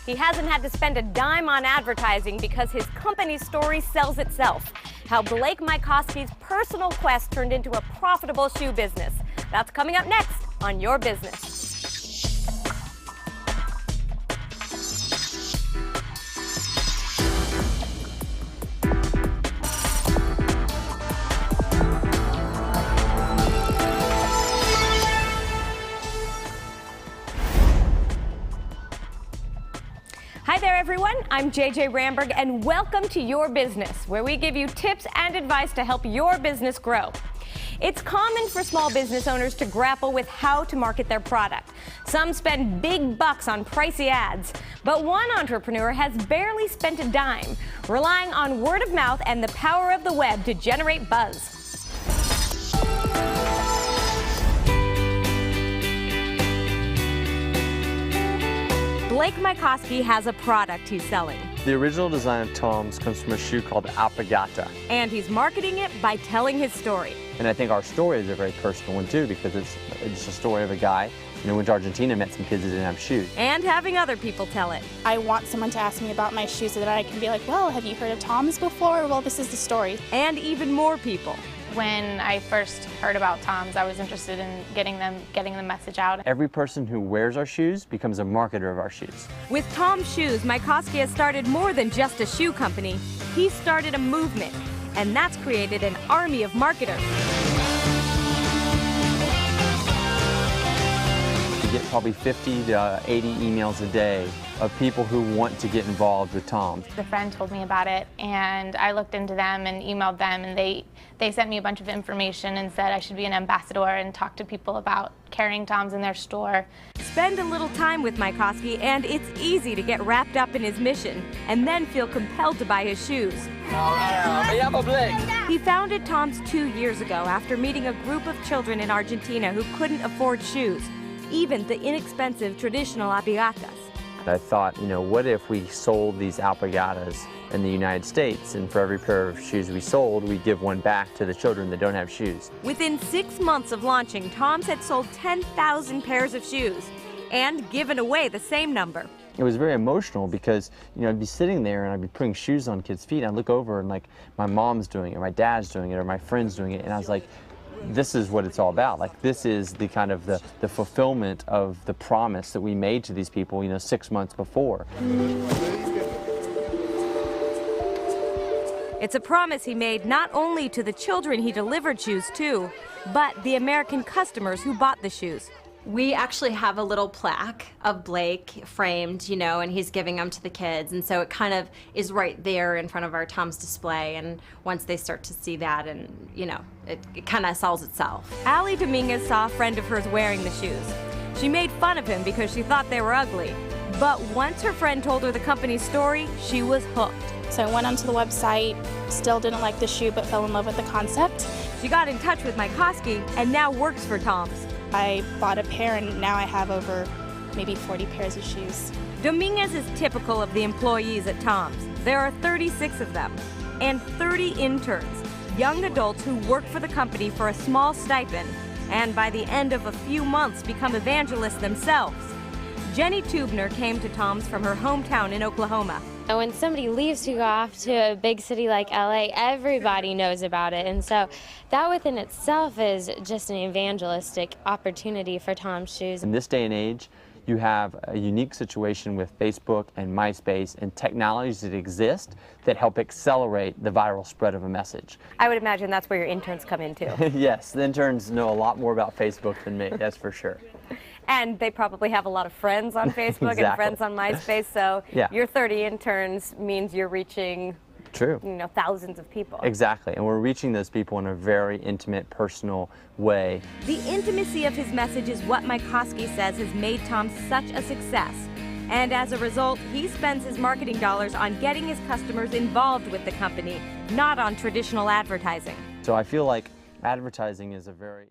He hasn't had to spend a dime on advertising because his company's story sells itself. How Blake Mycoskie's personal quest turned into a profitable shoe business. That's coming up next on Your Business. Hi there, everyone. I'm JJ Ramberg, and welcome to Your Business, where we give you tips and advice to help your business grow. It's common for small business owners to grapple with how to market their product. Some spend big bucks on pricey ads, but one entrepreneur has barely spent a dime, relying on word of mouth and the power of the web to generate buzz. Blake Mycoskie has a product he's selling. The original design of TOMS comes from a shoe called Alpagata. And he's marketing it by telling his story. And I think our story is a very personal one too, because it's a story of a guy, went to Argentina, met some kids that didn't have shoes. And having other people tell it. I want someone to ask me about my shoes so that I can be like, well, have you heard of TOMS before? Well, this is the story. And even more people. When I first heard about TOMS, I was interested in getting the message out. Every person who wears our shoes becomes a marketer of our shoes. With TOMS Shoes, Mycoskie has started more than just a shoe company. He started a movement, and that's created an army of marketers. We get probably 50 to 80 emails a day of people who want to get involved with TOMS. A friend told me about it, and I looked into them and emailed them, and they sent me a bunch of information and said I should be an ambassador and talk to people about carrying TOMS in their store. Spend a little time with Mycoskie, and it's easy to get wrapped up in his mission and then feel compelled to buy his shoes. He founded TOMS 2 years ago after meeting a group of children in Argentina who couldn't afford shoes, even the inexpensive traditional alpargatas. I thought, what if we sold these alpargatas in the United States, and for every pair of shoes we sold, we'd give one back to the children that don't have shoes. Within 6 months of launching, TOMS had sold 10,000 pairs of shoes and given away the same number. It was very emotional because, I'd be sitting there and I'd be putting shoes on kids' feet, and I'd look over and my mom's doing it, or my dad's doing it, or my friend's doing it, and I was like, this is what it's all about. This is the kind of the fulfillment of the promise that we made to these people, 6 months before. It's a promise he made not only to the children he delivered shoes to, but the American customers who bought the shoes. We actually have a little plaque of Blake framed, and he's giving them to the kids. And so it kind of is right there in front of our TOMS display. And once they start to see that, and, it kind of sells itself. Allie Dominguez saw a friend of hers wearing the shoes. She made fun of him because she thought they were ugly. But once her friend told her the company's story, she was hooked. So I went onto the website, still didn't like the shoe, but fell in love with the concept. She got in touch with Mycoskie and now works for TOMS. I bought a pair, and now I have over maybe 40 pairs of shoes. Dominguez is typical of the employees at TOMS. There are 36 of them, and 30 interns, young adults who work for the company for a small stipend, and by the end of a few months become evangelists themselves. Jenny Tubner came to TOMS from her hometown in Oklahoma. When somebody leaves to go off to a big city like LA, everybody knows about it. And so that within itself is just an evangelistic opportunity for TOMS Shoes. In this day and age, you have a unique situation with Facebook and MySpace and technologies that exist that help accelerate the viral spread of a message. I would imagine that's where your interns come in too. Yes, the interns know a lot more about Facebook than me, that's for sure. And they probably have a lot of friends on Facebook Exactly. and friends on MySpace, so yeah. Your 30 interns means you're reaching True. Thousands of people. Exactly, and we're reaching those people in a very intimate, personal way. The intimacy of his message is what Mycoskie says has made TOMS such a success. And as a result, he spends his marketing dollars on getting his customers involved with the company, not on traditional advertising. So I feel like advertising is a very